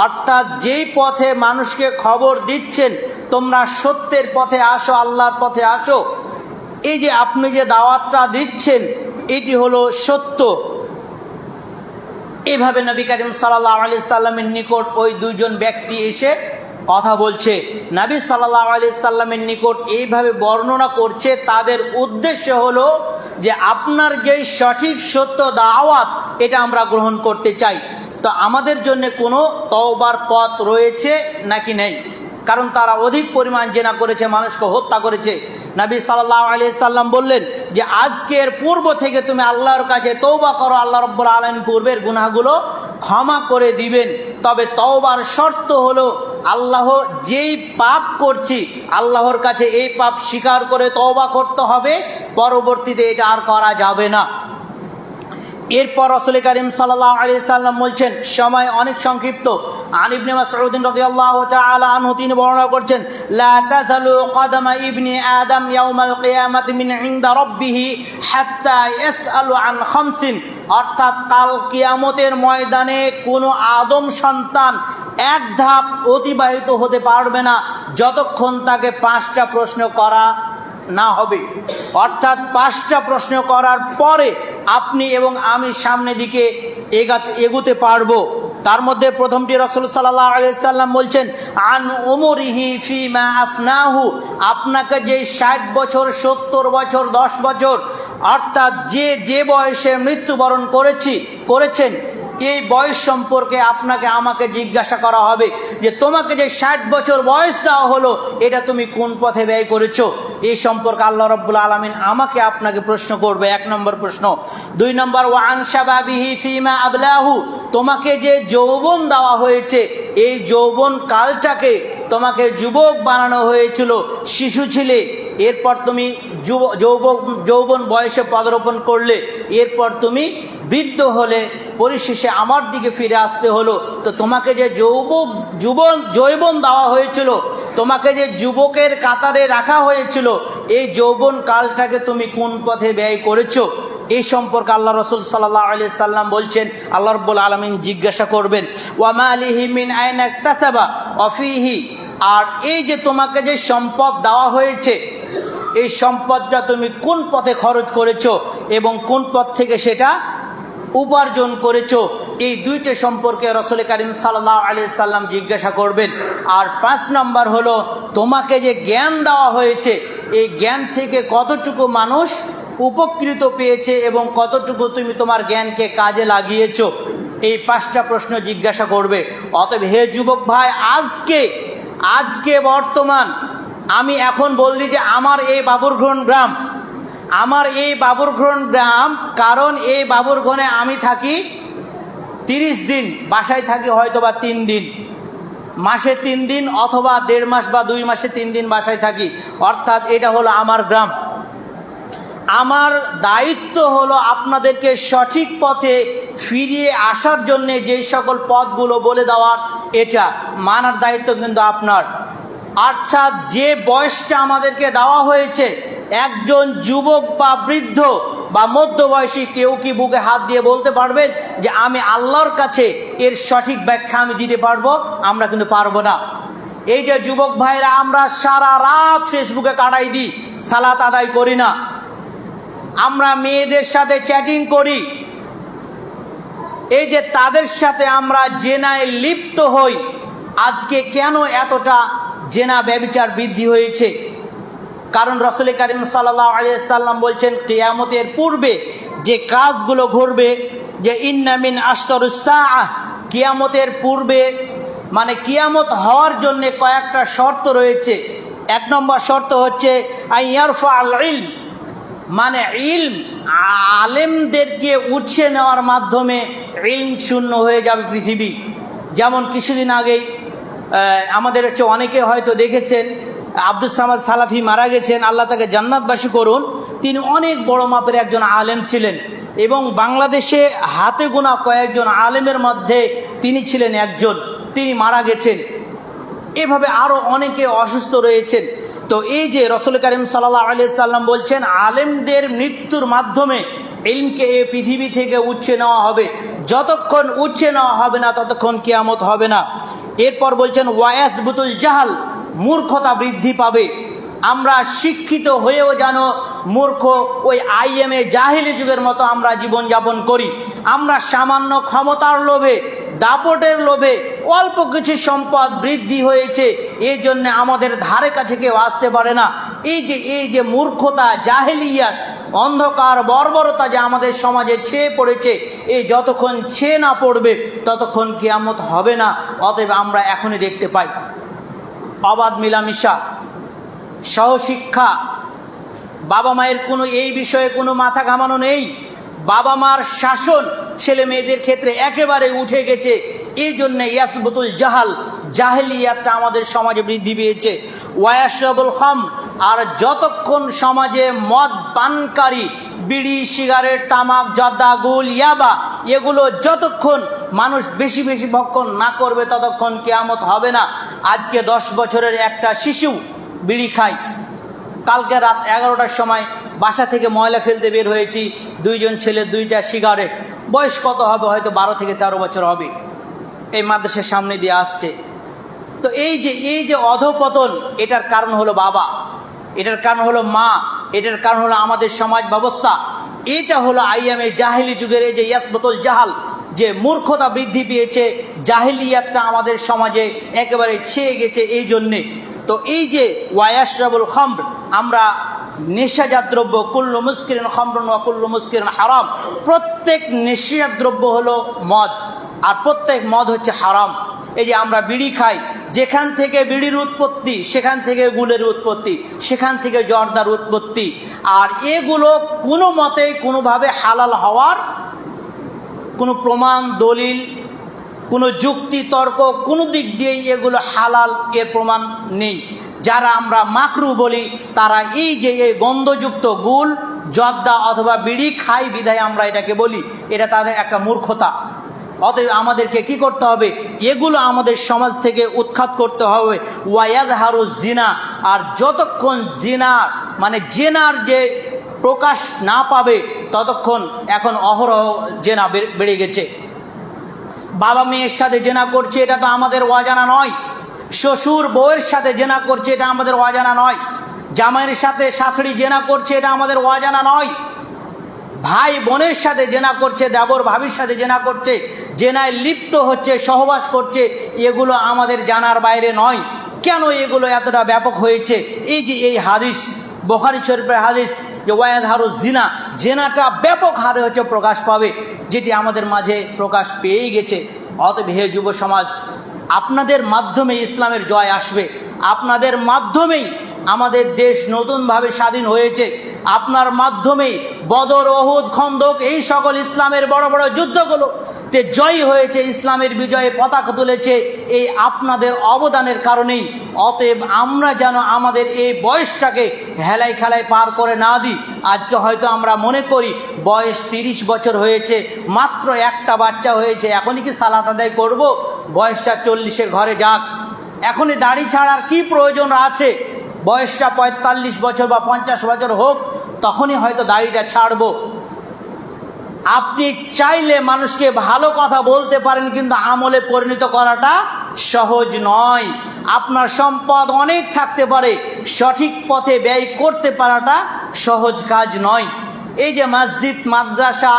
অর্থাৎ যেই পথে মানুষকে খবর দিচ্ছেন তোমরা সত্যের পথে আসো, আল্লাহর পথে আসো, এই যে আপনি যে দাওয়াতটা দিচ্ছেন এটি হলো সত্য। এভাবে নবী করিম সাল্লাল্লাহু আলাইহি সাল্লামের নিকট ওই 2 জন ব্যক্তি এসে কথা বলছে। নবী সাল্লাল্লাহু আলাইহি সাল্লামের নিকট এইভাবে বর্ণনা করছে, তাদের উদ্দেশ্য হলো যে আপনার যে সঠিক সত্য দাওয়াত এটা আমরা গ্রহণ করতে চাই। তো আমাদের জন্য কোনো তওবার পথ রয়েছে নাকি নেই? কারণ তারা অধিক পরিমাণ জিনা করেছে, মানুষকে হত্যা করেছে। নবী সাল্লাল্লাহু আলাইহি সাল্লাম বললেন যে আজকের পূর্ব থেকে তুমি আল্লাহর কাছে তওবা করো, আল্লাহ রাব্বুল আলামিন পূর্বের গুনাহগুলো ক্ষমা করে দিবেন। তবে তওবার শর্ত হলো আল্লাহ যেই পাপ করছি আল্লাহর কাছে এই পাপ স্বীকার করে তওবা করতে হবে, পরবর্তীতে এটা আর করা যাবে না। এরপর রাসূল কারীম সাল্লাল্লাহু আলাইহি সাল্লাম বলছেন, সময় অনেক সংক্ষিপ্ত, আন ইবনে মাসউদ রাদিয়াল্লাহু তাআলা আনহু তিনি বর্ণনা করছেন, লা তাযালু কদমা ইবনি আদম ইয়াউমাল কিয়ামাতি মিন ইনদা রাব্বিহি হাত্তা ইয়াসআলু আন খামসিন। অর্থাৎ কাল কিয়ামতের ময়দানে কোনো আদম সন্তান এক ধাপ অতিবাহিত হতে পারবে না যতক্ষণ তাকে 5টা প্রশ্ন করা না হবে। অর্থাৎ 5টা প্রশ্ন করার পরে আপনি এবং আমি সামনের দিকে এগোতে পারবো। তার মধ্যে প্রথমটি রাসূল সাল্লাল্লাহু আলাইহি সাল্লাম বলছেন, আন উমরিহি ফিমা আফনাহু, আপনাকে যে 60 বছর, 70 বছর, 10 বছর, অর্থাৎ যে বয়সে মৃত্যুবরণ করেছেন এই বয়স সম্পর্কে আপনাকে আমাকে জিজ্ঞাসা করা হবে যে তোমাকে যে 60 বছর বয়স দেওয়া হলো এটা তুমি কোন পথে ব্যয় করেছো। এই সম্পর্কে আল্লাহ রাব্বুল আলামিন আমাকে আপনাকে প্রশ্ন করবে, 1 নম্বর প্রশ্ন। 2 নম্বর, ওয়া আন শাবাবিহি ফিমা আবলাহু, তোমাকে যে যৌবন দেওয়া হয়েছে এই যৌবন কালটাকে তোমাকে যুবক বানানো হয়েছিল, শিশু ছিলে, এরপর তুমি যৌবন বয়সে পদার্পণ করলে, এরপর তুমি বৃদ্ধ হলে, পরিশেষে আমার দিকে ফিরে আসতে হলো। তো তোমাকে যে যৌবন দেওয়া হয়েছিল, তোমাকে যে যুবকের কাতারে রাখা হয়েছিল এই যৌবন কালটাকে তুমি কোন পথে ব্যয় করেছো, এই সম্পর্কে আল্লাহ রসুল সাল্লাল্লাহু আলাইহি সাল্লাম বলছেন, আল্লাহ রাব্বুল আলামিন জিজ্ঞাসা করবেন ওয়া মালিহি মিন আইনা ইকতাসাবা ওয়া ফীহি, আর এই যে তোমাকে যে সম্পদ দেওয়া হয়েছে এই সম্পদটা তুমি কোন পথে খরচ করেছো এবং কোন পথ থেকে সেটা উপার্জন করেছো, এই দুইটা সম্পর্কে রাসূল করিম সাল্লাল্লাহু আলাইহি সাল্লাম জিজ্ঞাসা করবেন। আর 5 নম্বর হলো তোমাকে যে জ্ঞান দেওয়া হয়েছে এই জ্ঞান থেকে কতটুকু মানুষ উপকৃত পেয়েছে এবং কতটুকু তুমি তোমার জ্ঞানকে কাজে লাগিয়েছো, এই 5টা প্রশ্ন জিজ্ঞাসা করবে। অতএব হে যুবক ভাই, আজকে বর্তমান আমি এখন বললি যে আমার এই বাবুরঘোন গ্রাম, কারণ এই বাবুরঘোনে আমি থাকি 30 দিন, বাসায় থাকি হয়তো বা 3 দিন, মাসে 3 দিন অথবা 1.5 মাস বা 2 মাসে 3 দিন বাসায় থাকি, অর্থাৎ এটা হলো আমার গ্রাম। আমার দায়িত্ব হলো আপনাদেরকে সঠিক পথে ফিরিয়ে আসার জন্য যে সকল পথগুলো বলে দেওয়ার, এটা মানার দায়িত্ব কিন্তু আপনার। আচ্ছা, যে বয়সটা আমাদেরকে দেওয়া হয়েছে, একজন যুবক বা বৃদ্ধ বা মধ্যবয়সী কেউ কি বুকে হাত দিয়ে বলতে পারবেন যে আমি আল্লাহর কাছে এর সঠিক ব্যাখ্যা আমি দিতে পারবো? আমরা কিন্তু পারবো না। এই যে যুবক ভাইরা আমরা সারা রাত ফেসবুকে কাটাই দিই, সালাত আদায় করি না, আমরা মেয়েদের সাথে চ্যাটিং করি, এই যে তাদের সাথে আমরা জেনায় লিপ্ত হই, আজকে কেন এতটা জেনা ব্যভিচার বৃদ্ধি হয়েছে? কারণ রাসূল করিম সাল্লাল্লাহু আলাইহি সাল্লাম বলছেন কিয়ামতের পূর্বে যে কাজগুলো ঘটবে, যে ইন্না মিন আশরাতুস সাআহ, কিয়ামতের পূর্বে মানে কিয়ামত হওয়ার জন্য কয়েকটা শর্ত রয়েছে। 1 নম্বর শর্ত হচ্ছে আইয়ারফা আল ইলম, মানে ইলম, আলেমদেরকে উৎসে নেওয়ার মাধ্যমে ইলম শূন্য হয়ে যাবে পৃথিবী। যেমন কিছুদিন আগেই আমাদের অনেকে হয়তো দেখেছেন আব্দুস সামাদ সালাফি মারা গেছেন, আল্লাহ তাকে জান্নাতবাসী করুন। তিনি অনেক বড় মাপের একজন আলেম ছিলেন এবং বাংলাদেশে হাতে গোনা কয়েকজন আলেমের মধ্যে তিনি ছিলেন একজন, তিনি মারা গেছেন। এভাবে আরও অনেকে অসুস্থ রয়েছেন। তো এই যে রাসূল করিম সাল্লাল্লাহু আলাইহি সাল্লাম বলছেন আলেমদের মৃত্যুর মাধ্যমে ইলমকে এই পৃথিবী থেকে উৎসে নেওয়া হবে, যতক্ষণ উৎসে নেওয়া হবে না ততক্ষণ কিয়ামত হবে না। এরপর বলছেন ওয়ায়াসবুতুল জাহাল, মূর্খতা বৃদ্ধি পাবে। আমরা শিক্ষিত হয়েও যেন মূর্খ, ওই আইএমএ জাহিলি যুগের মতো আমরা জীবনযাপন করি। আমরা সামান্য ক্ষমতার লোভে, দাপটের লোভে অল্প কিছু সম্পদ বৃদ্ধি হয়েছে, এই জন্য আমাদের ধারে কাছে কেউ আসতে পারে না। এই যে মূর্খতা, জাহেলিয়াত, অন্ধকার, বর্বরতা যে আমাদের সমাজে ছেয়ে পড়েছে, এই যতক্ষণ ছেয়ে না পড়বে ততক্ষণ কিয়ামত হবে না। অতএব আমরা এখনই দেখতে পাই অবাধ মিলামিশা, সহশিক্ষা, বাবা মায়ের কোনো এই বিষয়ে কোনো মাথা ঘামানো নেই। বাবা মার শাসন ছেলে মেয়েদের ক্ষেত্রে একেবারে উঠে গেছে। এই জন্য ইয়াসবুতুল জাহাল, জাহেলিয়াতটা আমাদের সমাজে বৃদ্ধি পেয়েছে। ওয়ায়াশরাবুল খাম, আর যতক্ষণ সমাজে মদ পানকারী, বিড়ি, সিগারেট, তামাক, জর্দা, গুল, ইয়াবা, এগুলো যতক্ষণ মানুষ বেশি বেশি ভক্ষণ না করবে ততক্ষণ কিয়ামত হবে না। আজকে 10 বছরের একটা শিশু বিড়ি খায়, কালকে রাত 11টার সময় বাসা থেকে ময়লা ফেলতে বের হয়েছি, 2 জন ছেলে 2টা সিগারেট, বয়স কত হবে? হয়তো 12 থেকে 13 বছর হবে, এই মাদ্রাসার সামনে দিয়ে আসছে। তো এই যে অধপতন, এটার কারণ হলো বাবা, এটার কারণ হলো মা, এটার কারণ হলো আমাদের সমাজ ব্যবস্থা। এটা হলো আইয়ামে জাহিলি যুগের এই যে ইয়াসবুতুল জাহাল, যে মূর্খতা বৃদ্ধি পেয়েছে, জাহিলিয়াতটা আমাদের সমাজে একেবারে ছেয়ে গেছে এই জন্যে। তো এই যে ওয়ায়াশরাবুল খামর, আমরা নেশাজাত দ্রব্য, কুল্লু মুস্কিরিন খামরুন ওয়া কুল্লু মুস্কিরিন হারাম, প্রত্যেক নেশাজাত দ্রব্য হলো মদ, আর প্রত্যেক মদ হচ্ছে হারাম। এই যে আমরা বিড়ি খাই, যেখান থেকে বিড়ির উৎপত্তি সেখান থেকে গুলের উৎপত্তি, সেখান থেকে জর্দার উৎপত্তি, আর এগুলো কোনো মতেই কোনোভাবে হালাল হওয়ার কোনো প্রমাণ, দলিল, কোনো যুক্তি, তর্ক, কোনো দিক দিয়েই এগুলো হালাল এর প্রমাণ নেই। যারা আমরা মাকরু বলি তারা এই যে এই গন্ধযুক্ত গুল, জর্দা অথবা বিড়ি খাই বিধায় আমরা এটাকে বলি, এটা তাদের একটা মূর্খতা। অতএব আমাদেরকে কি করতে হবে? এগুলো আমাদের সমাজ থেকে উৎখাত করতে হবে। ওয়ায়াযহারু জিনা, আর যতক্ষণ জিনা মানে জেনার যে প্রকাশ না পাবে ততক্ষণ এখন অহরহ জেনা বেড়ে গেছে। বাবা মেয়ের সাথে জেনা করছে, এটা তো আমাদের অজানা নয়। শ্বশুর বউয়ের সাথে জেনা করছে, এটা আমাদের অজানা নয়। জামাইয়ের সাথে শাশুড়ি জেনা করছে, এটা আমাদের অজানা নয়। ভাই বোনের সাথে জেনা করছে, দেবর ভাবির সাথে জেনা করছে, জেনায় লিপ্ত হচ্ছে, সহবাস করছে, এগুলো আমাদের জানার বাইরে নয়। কেন এগুলো এতটা ব্যাপক হয়েছে? এই যে এই হাদিস, বুখারী শরীফের হাদিস যে ওয়ায়াদহারু জিনা, জেনাটা ব্যাপক হারে হচ্ছে প্রকাশ পাবে, যেটি আমাদের মাঝে প্রকাশ পেয়েই গেছে। অতএব হে যুব সমাজ, আপনাদের মাধ্যমে ইসলামের জয় আসবে, আপনাদের মাধ্যমেই আমাদের দেশ নতুনভাবে স্বাধীন হয়েছে, আপনার মাধ্যমেই বদর, ওহুদ, খন্দক এই সকল ইসলামের বড় বড় যুদ্ধগুলোতে জয়ী হয়েছে, ইসলামের বিজয়ে পতাকা তুলেছে এই আপনাদের অবদানের কারণেই। অতএব আমরা যেন আমাদের এই বয়সটাকে হেলাই খেলায় পার করে না দিই। আজকে হয়তো আমরা মনে করি বয়স 30 বছর হয়েছে, মাত্র একটা বাচ্চা হয়েছে, এখনই কি সালাত আদায় করব? বয়সটা 40-এর ঘরে যাক, এখনই দাড়ি ছাড়ার কি প্রয়োজন আছে? বয়সটা 45 বছর বা 50 বছর হোক, তখনই হয়তো দাড়িটা ছাড়বো। আপনি চাইলে মানুষকে ভালো কথা বলতে পারেন, কিন্তু আমলে পরিণত করাটা সহজ নয়। আপনার সম্পদ অনেক থাকতে পারে, সঠিক পথে ব্যয় করতে পারাটা সহজ কাজ নয়। এই যে মসজিদ, মাদ্রাসা,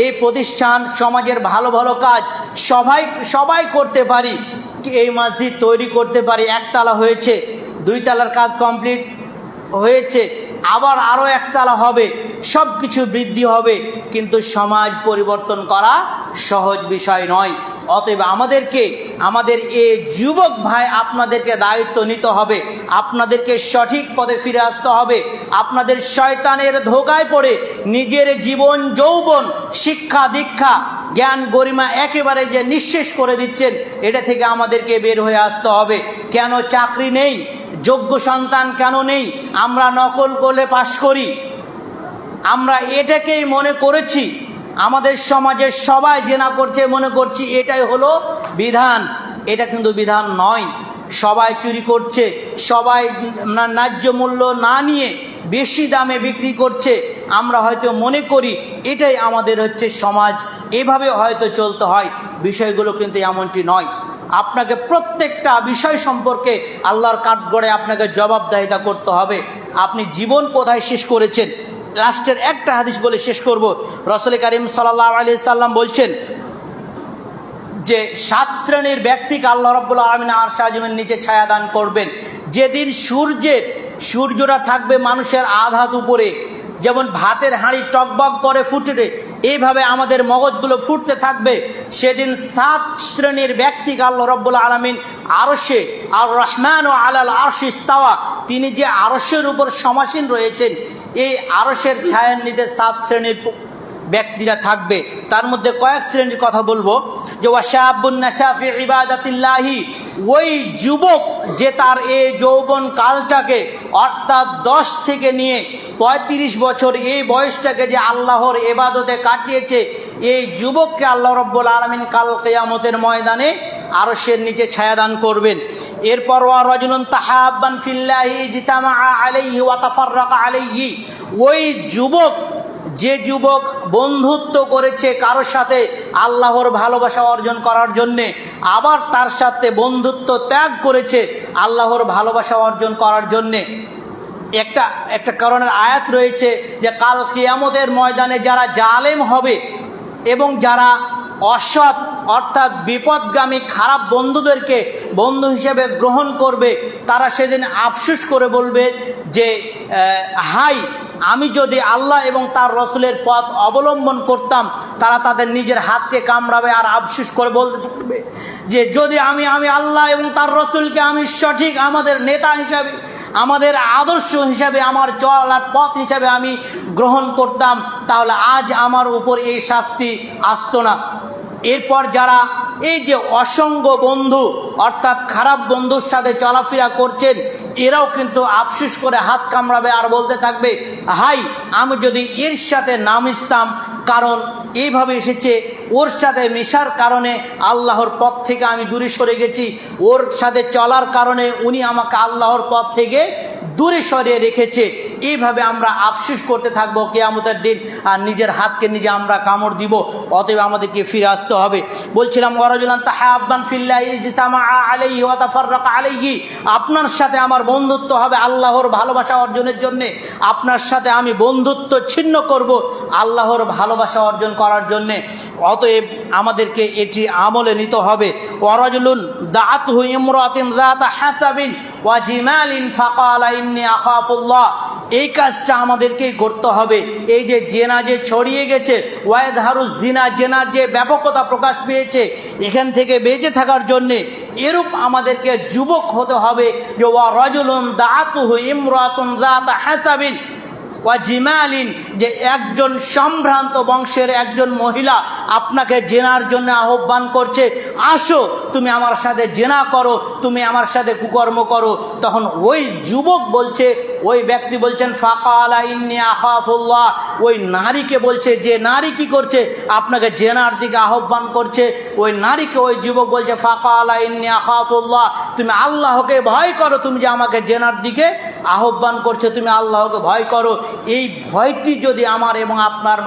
এই প্রতিষ্ঠান, সমাজের ভালো ভালো কাজ সবাই করতে পারি। এই মসজিদ তৈরি করতে পারি, একতলা হয়েছে, 2 তলার কাজ কমপ্লিট হয়েছে, আবার আরও একতলা হবে, সব কিছু বৃদ্ধি হবে, কিন্তু সমাজ পরিবর্তন করা সহজ বিষয় নয়। অতএব আমাদের এই যুবক ভাই, আপনাদেরকে দায়িত্ব নিতে হবে, আপনাদেরকে সঠিক পথে ফিরে আসতে হবে। আপনাদের শয়তানের ধোঁকায় পড়ে নিজের জীবন, যৌবন, শিক্ষা দীক্ষা, জ্ঞান, গরিমা একেবারে যে নিঃশেষ করে দিচ্ছেন, এটা থেকে আমাদেরকে বের হয়ে আসতে হবে। কেন চাকরি নেই? যোগ্য সন্তান কেন নেই? আমরা নকল করে পাশ করি। আমরা এটাকেই মনে করেছি, আমাদের সমাজের সবাই জেনা করছে, মনে করছি এটাই হলো বিধান। এটা কিন্তু বিধান নয়। সবাই চুরি করছে, সবাই ন্যায্য মূল্য না নিয়ে বেশি দামে বিক্রি করছে। আমরা হয়তো মনে করি এটাই আমাদের হচ্ছে সমাজ, এভাবে হয়তো চলতে হয়। বিষয়গুলো কিন্তু এমনটি নয়। আপনাকে প্রত্যেকটা বিষয় সম্পর্কে আল্লাহর কাঠগড়ে আপনাকে জবাবদিহিতা করতে হবে। আপনি জীবন কোথায় শেষ করেছেন? লাস্টের একটা হাদিস বলে শেষ করব। রাসূল করিম সাল্লাল্লাহু আলাইহি সাল্লাম বলছেন যে 7 শ্রেণীর ব্যক্তিকে আল্লাহ রাব্বুল আলামিন আরশ আজিমের নিচে ছায়া দান করবেন। যেদিন সূর্যটা থাকবে মানুষের আধ হাত উপরে, যেমন ভাতের হাঁড়ি টকবক করে ফুটে, এইভাবে আমাদের মগজগুলো ফুটতে থাকবে। সেদিন 7 শ্রেণীর ব্যক্তিকে আল্লাহ রাব্বুল আলামিন আরশে, আর রহমান ও আলাল আরশি ইস্তাওয়া, তিনি যে আরশের উপর সমাসীন রয়েছেন, এই আরশের ছায়ার নিচে 7 শ্রেণীর ব্যক্তিরা থাকবে। তার মধ্যে কয়েক শ্রেণীর কথা বলবো। যে ওয়াশাবুন নাশা ফি ইবাদাতিল্লাহি, ওই যুবক যে তার এই যৌবন কালটাকে, অর্থাৎ 10 থেকে নিয়ে 35 বছর এই বয়সটাকে যে আল্লাহর ইবাদতে কাটিয়েছে, এই যুবককে আল্লাহ রাব্বুল আলামিন কাল কিয়ামতের ময়দানে আরশের নিচে ছায়াদান করবেন। এরপর ওয়া রাজুলুন তাহাব্বান ফিল্লাহি ইজতামাআ আলাইহি ওয়া তাফাররাকা আলাইহি, ওই যুবক যে যুবক বন্ধুত্ব করেছে কারোর সাথে আল্লাহর ভালোবাসা অর্জন করার জন্যে, আবার তার সাথে বন্ধুত্ব ত্যাগ করেছে আল্লাহর ভালোবাসা অর্জন করার জন্যে। একটা কারণের আয়াত রয়েছে যে কাল কিয়ামতের ময়দানে যারা জালেম হবে এবং যারা অসৎ অর্থাৎ বিপদগামী খারাপ বন্ধুদেরকে বন্ধু হিসেবে গ্রহণ করবে, তারা সেদিন আফসোস করে বলবে যে হাই, আমি যদি আল্লাহ এবং তার রসুলের পথ অবলম্বন করতাম। তারা তাদের নিজের হাতকে কামড়াবে আর আফসোস করে বলতে থাকবে যে যদি আমি আল্লাহ এবং তার রসুলকে আমি সঠিক আমাদের নেতা হিসাবে, আমাদের আদর্শ হিসাবে, আমার চলার পথ হিসাবে আমি গ্রহণ করতাম, তাহলে আজ আমার উপর এই শাস্তি আসতো না। এরপর যারা এই যে অসঙ্গ বন্ধু অর্থাৎ খারাপ বন্ধুর সাথে চলাফেরা করছেন, এরাও কিন্তু আফসোস করে হাত কামড়াবে আর বলতে থাকবে হাই, আমি যদি এর সাথে না মিশতাম, কারণ এইভাবে এসেছে, ওর সাথে মেশার কারণে আল্লাহর পথ থেকে আমি দূরে সরে গেছি, ওর সাথে চলার কারণে উনি আমাকে আল্লাহর পথ থেকে দূরে সরিয়ে রেখেছে। এইভাবে আমরা আফসোস করতে থাকবো কিয়ামতের দিন, আর নিজের হাতকে নিজে আমরা কামড় দিব। অতএব আমাদেরকে ফিরে আসতে হবে। বলছিলাম ওয়ারাজুলান তাহাব্বান ফিল্লাহি ইজতামা আলাইহি ওয়া তাফাররাকা আলাইহি, আপনার সাথে আমার বন্ধুত্ব হবে আল্লাহর ভালোবাসা অর্জনের জন্য। আপনার সাথে আমি বন্ধুত্ব ছিন্ন করব আল্লাহর ভালোবাসা অর্জন করার জন্যে। অতএব আমাদেরকে এটি আমলে নিতে হবে। ওয়ারাজুলুন দাআতহু ইমরাতিন যাতা হাসাবিন ওয়া জিমালিন ফাকালা ইন্নী আখাফুল্লাহ, এই কাজটা আমাদেরকেই করতে হবে। এই যে জেনা যে ছড়িয়ে গেছে, ওয়াইদহারুজ জিনা, জেনার যে ব্যাপকতা প্রকাশ পেয়েছে, এখান থেকে বেঁচে থাকার জন্যে এরূপ আমাদেরকে যুবক হতে হবে যে ওয়ারাজুলুন দাআতুহু ইমরাতুন যাতা হাসাবিন ওয়া জিমালিন, যে একজন সম্ভ্রান্ত বংশের একজন মহিলা আপনাকে জেনার জন্য আহ্বান করছে, আসো তুমি আমার সাথে জেনা করো, তুমি আমার সাথে কুকর্ম করো। তখন ওই যুবক বলছে, ওই ব্যক্তি বলছেন ফাকালা ইন্নী আখাফুল্লাহ, ওই নারীকে বলছে, যে নারী কি করছে আপনাকে জেনার দিকে আহ্বান করছে, ওই নারীকে ওই যুবক বলছে ফাকালা ইন্নী আখাফুল্লাহ, তুমি আল্লাহকে ভয় করো, তুমি যে আমাকে জেনার দিকে আহ্বান করছে তুমি আল্লাহকে ভয় করো। এই ভয়টি যদি আমার এবং আপনার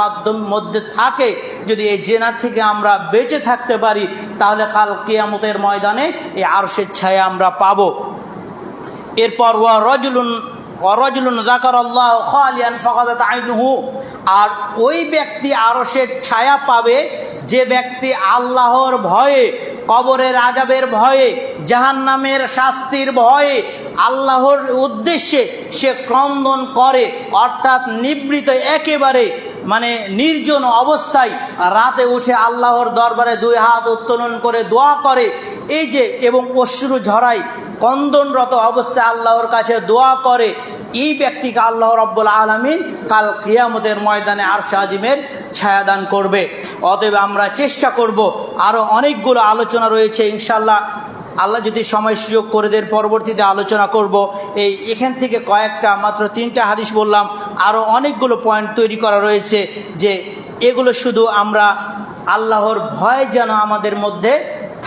মধ্যে থাকে, যদি এই জেনা থেকে আমরা বেঁচে থাকতে পারি, তাহলে কাল কিয়ামতের ময়দানে এই আরশের ছায়া আমরা পাব। এরপর ওয়ারাজুলুন যাকারাল্লাহু খালিয়ান ফাকাদাত আইনুহু, আর ওই ব্যক্তি আরশের ছায়া পাবে যে ব্যক্তি আল্লাহর ভয়ে, কবরের আযাবের ভয়ে, জাহান্নামের শাস্তির ভয়ে, আল্লাহর উদ্দেশ্যে সে ক্রন্দন করে, অর্থাৎ নিবৃত একেবারে মানে নির্জন অবস্থায় রাতে উঠে আল্লাহর দরবারে দুই হাত উত্তোলন করে দোয়া করে, এই যে এবং অশ্রু ঝরায়, কন্দনরত অবস্থায় আল্লাহর কাছে দোয়া করে, এই ব্যক্তিকে আল্লাহ রাব্বুল আলামিন কাল কিয়ামতের ময়দানে আরশ আজিমের ছায়াদান করবে। অতএব আমরা চেষ্টা করব, আরও অনেকগুলো আলোচনা রয়েছে ইনশাআল্লাহ, আল্লাহ যদি সময় সুযোগ করে দেন পরবর্তীতে আলোচনা করব। এখান থেকে কয়েকটা, মাত্র 3টা হাদিস বললাম, আরও অনেকগুলো পয়েন্ট তৈরি করা রয়েছে, যে এগুলো শুধু আমরা আল্লাহর ভয় যেন আমাদের মধ্যে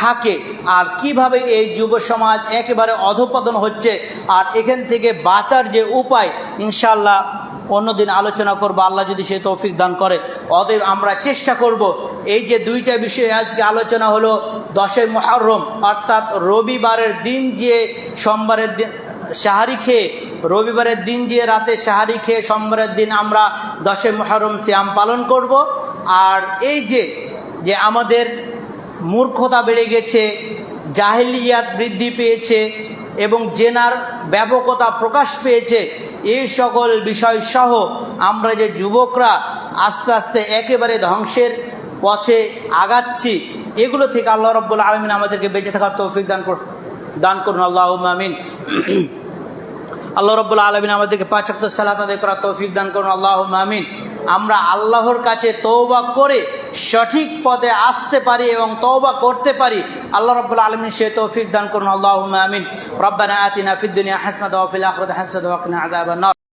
থাকে, আর কিভাবে এই যুব সমাজ একেবারে অধঃপতন হচ্ছে, আর এখান থেকে বাঁচার যে উপায় ইনশাআল্লাহ অন্যদিন আলোচনা করব, আল্লাহ যদি সে তৌফিক দান করে। অতএব আমরা চেষ্টা করব, এই যে 2টা বিষয়ে আজকে আলোচনা হলো, 10 মুহররম অর্থাৎ রবিবারের দিন যে সোমবারের দিন সাহারি খেয়ে, রবিবারের দিন যে রাতে সাহারি খেয়ে সোমবারের দিন আমরা 10 মুহররম সিয়াম পালন করব। আর এই যে আমাদের মূর্খতা বেড়ে গেছে, জাহেলিয়াত বৃদ্ধি পেয়েছে এবং জেনার ব্যাপকতা প্রকাশ পেয়েছে, এই সকল বিষয় সহ আমরা যে যুবকরা আস্তে আস্তে একেবারে ধ্বংসের পথে আগাচ্ছি, এগুলো থেকে আল্লাহ রাব্বুল আলামিন আমাদেরকে বেঁচে থাকার তৌফিক দান করুন। আল্লাহুম্মা আমিন। আল্লাহ রাব্বুল আলামিন আমাদেরকে 5 ওয়াক্ত সালাত আদায় করার তৌফিক দান করুন। আল্লাহুম্মা আমিন। আমরা আল্লাহর কাছে তওবা করে সঠিক পথে আসতে পারি এবং তওবা করতে পারি, আল্লাহ রাব্বুল আলামিন সে তৌফিক দান করুন। আল্লাহুম্মা আমিন। রব্বানা আতিনা ফিদ দুনিয়া হাসানাতাও ওয়া ফিল আখিরাতি হাসানাতাও ওয়া কিনা আযাবান নার।